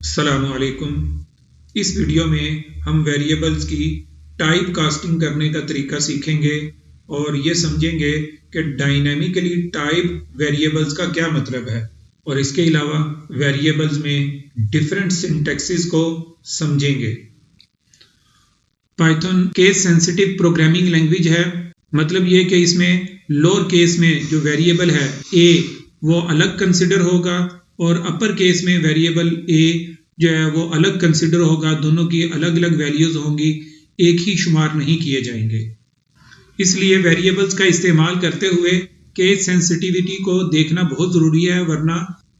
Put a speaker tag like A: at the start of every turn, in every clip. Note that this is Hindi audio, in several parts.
A: अस्सलामुअलैकुम। इस वीडियो में हम वेरिएबल्स की टाइप कास्टिंग करने का तरीका सीखेंगे और ये समझेंगे कि डायनामिकली टाइप वेरिएबल्स का क्या मतलब है और इसके अलावा वेरिएबल्स में डिफरेंट सिंटैक्सेस को समझेंगे। Python case sensitive programming language है, मतलब ये कि इसमें लोअर केस में जो वेरिएबल है a वो अलग कंसिडर होगा और अपर केस में वेरिएबल a जो है वो अलग कंसिडर होगा। दोनों की अलग अलग वैल्यूज होंगी, एक ही शुमार नहीं किए जाएंगे। इसलिए वेरिएबल्स का इस्तेमाल करते हुए केस सेंसिटिविटी को देखना बहुत ज़रूरी है, वरना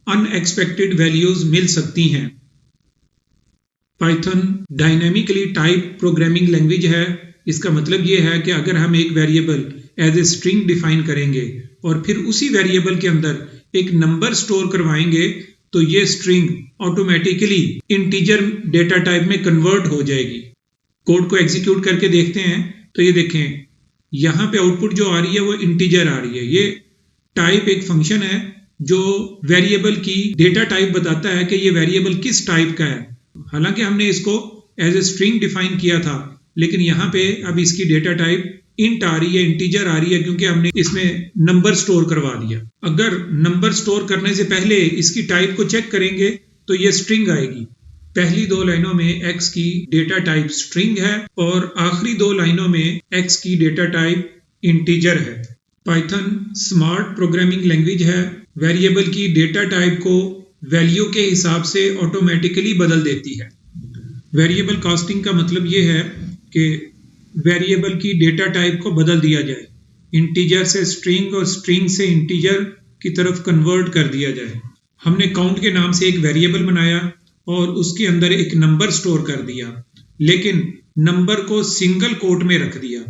A: अनएक्सपेक्टेड वैल्यूज मिल सकती हैं। Python dynamically type programming language है। इसका मतलब ये है कि अगर हम एक variable as a string define करेंगे और फिर उसी वेरिएबल के अंदर एक नंबर स्टोर करवाएंगे तो ये string automatically integer data type में कन्वर्ट हो जाएगी। कोड को एग्जीक्यूट करके देखते हैं तो ये देखें, यहाँ पे आउटपुट जो आ रही है वो इंटीजर आ रही है। ये टाइप एक फंक्शन है जो वेरिएबल की डेटा टाइप बताता है कि ये वेरिएबल किस टाइप का है। हालांकि हमने इसको एज ए स्ट्रिंग डिफाइन किया था, लेकिन यहाँ पे अब इसकी डेटा टाइप इंट आ रही है, इंटीजर आ रही है, क्योंकि हमने इसमें नंबर स्टोर करवा दिया। अगर नंबर स्टोर करने से पहले इसकी टाइप को चेक करेंगे तो ये स्ट्रिंग आएगी। पहली दो लाइनों में x की डेटा टाइप स्ट्रिंग है और आखिरी दो लाइनों में x की डेटा टाइप इंटीजर है। पाइथन स्मार्ट प्रोग्रामिंग लैंग्वेज है, वेरिएबल की डेटा टाइप को वैल्यू के हिसाब से ऑटोमेटिकली बदल देती है। वेरिएबल कास्टिंग का मतलब ये है कि वेरिएबल की डेटा टाइप को बदल दिया जाए, इंटीजर से स्ट्रिंग और स्ट्रिंग से इंटीजर की तरफ कन्वर्ट कर दिया जाए। हमने काउंट के नाम से एक वेरिएबल बनाया और उसके अंदर एक नंबर स्टोर कर दिया, लेकिन नंबर को सिंगल कोट में रख दिया।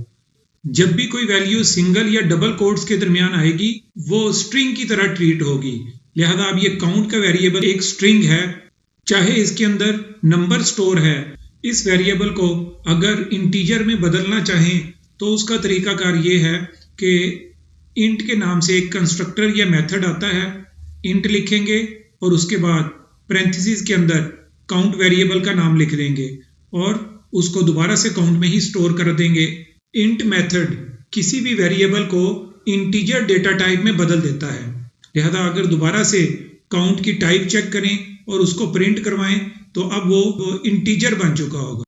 A: जब भी कोई वैल्यू सिंगल या डबल कोट्स के दरमियान आएगी वो स्ट्रिंग की तरह ट्रीट होगी। लिहाजा अब ये काउंट का वेरिएबल एक स्ट्रिंग है, चाहे इसके अंदर नंबर स्टोर है। इस वेरिएबल को अगर इंटीजर में बदलना चाहें तो उसका तरीकाकार ये है कि इंट के नाम से एक कंस्ट्रक्टर या मेथड आता है। इंट लिखेंगे और उसके बाद पैरेंथेसिस के अंदर काउंट वेरिएबल का नाम लिख देंगे और उसको दोबारा से काउंट में ही स्टोर कर देंगे। इंट मेथड किसी भी वेरिएबल को इंटीजर डेटा टाइप में बदल देता है। लिहाजा अगर दोबारा से काउंट की टाइप चेक करें और उसको प्रिंट करवाएं तो अब वो इंटीजर बन चुका होगा।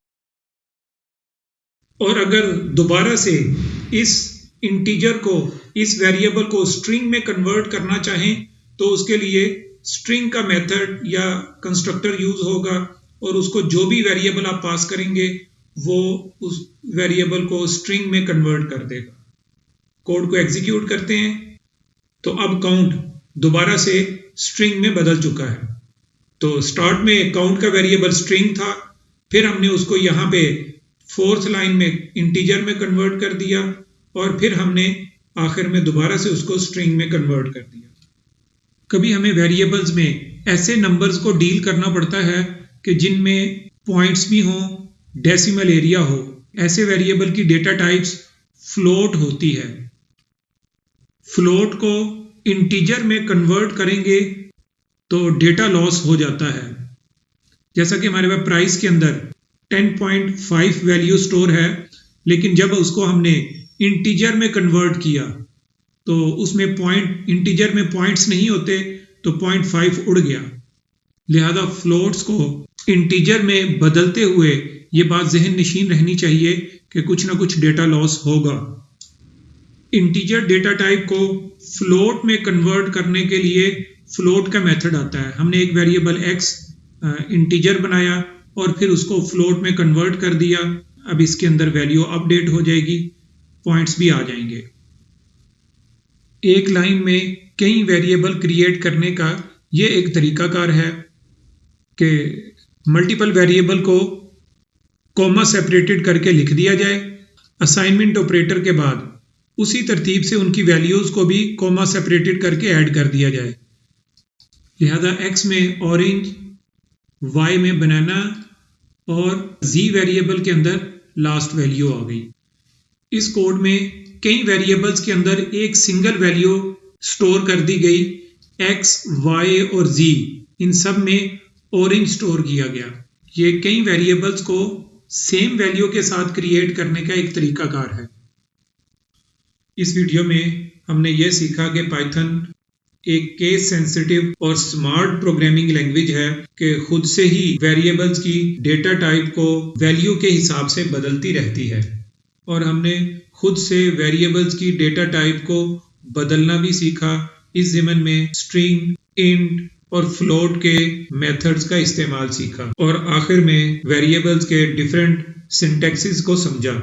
A: और अगर दोबारा से इस इंटीजर को, इस वेरिएबल को स्ट्रिंग में कन्वर्ट करना चाहें तो उसके लिए स्ट्रिंग का मेथड या कंस्ट्रक्टर यूज होगा और उसको जो भी वेरिएबल आप पास करेंगे वो उस वेरिएबल को स्ट्रिंग में कन्वर्ट कर देगा। कोड को एग्जीक्यूट करते हैं तो अब काउंट दोबारा से स्ट्रिंग में बदल चुका है। तो स्टार्ट में काउंट का वेरिएबल स्ट्रिंग था, फिर हमने उसको यहाँ पे फोर्थ लाइन में इंटीजर में कन्वर्ट कर दिया और फिर हमने आखिर में दोबारा से उसको स्ट्रिंग में कन्वर्ट कर दिया। कभी हमें वेरिएबल्स में ऐसे नंबर्स को डील करना पड़ता है कि जिनमें पॉइंट्स भी हों, डेसिमल एरिया हो। ऐसे वेरिएबल की डेटा टाइप्स फ्लोट होती है। फ्लोट को इंटीजर में कन्वर्ट करेंगे तो डेटा लॉस हो जाता है। जैसा कि हमारे पास प्राइस के अंदर 10.5 वैल्यू स्टोर है, लेकिन जब उसको हमने इंटीजर में कन्वर्ट किया तो उसमें इंटीजर में पॉइंट्स नहीं होते तो 0.5 उड़ गया। लिहाजा फ्लोट्स को इंटीजर में बदलते हुए ये बात जहन नशीन रहनी चाहिए कि कुछ ना कुछ डेटा लॉस होगा। इंटीजर डेटा टाइप को फ्लोट में कन्वर्ट करने के लिए फ्लोट का मेथड आता है। हमने एक वेरिएबल x इंटीजर बनाया और फिर उसको फ्लोट में कन्वर्ट कर दिया। अब इसके अंदर वैल्यू अपडेट हो जाएगी, पॉइंट्स भी आ जाएंगे। एक लाइन में कई वेरिएबल क्रिएट करने का ये एक तरीकाकार है कि मल्टीपल वेरिएबल को कॉमा सेपरेटेड करके लिख दिया जाए। असाइनमेंट ऑपरेटर के बाद उसी तरतीब से उनकी वैल्यूज को भी कॉमा सेपरेटेड करके ऐड कर दिया जाए। लिहाजा x में ऑरेंज, y में बनाना और z वेरिएबल के अंदर लास्ट वैल्यू आ गई। इस कोड में कई वेरिएबल्स के अंदर एक सिंगल वैल्यू स्टोर कर दी गई। x, y और z इन सब में ओरेंज स्टोर किया गया। ये कई वेरिएबल्स को सेम वैल्यू के साथ क्रिएट करने का एक तरीकाकार है। इस वीडियो में हमने ये सीखा कि पाइथन एक केस सेंसिटिव और स्मार्ट प्रोग्रामिंग लैंग्वेज है कि खुद से ही वेरिएबल्स की डेटा टाइप को वैल्यू के हिसाब से बदलती रहती है, और हमने खुद से वेरिएबल्स की डेटा टाइप को बदलना भी सीखा। इस ज़िमन में स्ट्रिंग, इंट और फ्लोट के मेथड्स का इस्तेमाल सीखा, और आखिर में वेरिएबल्स के डिफरेंट सिंटैक्सेस को समझा।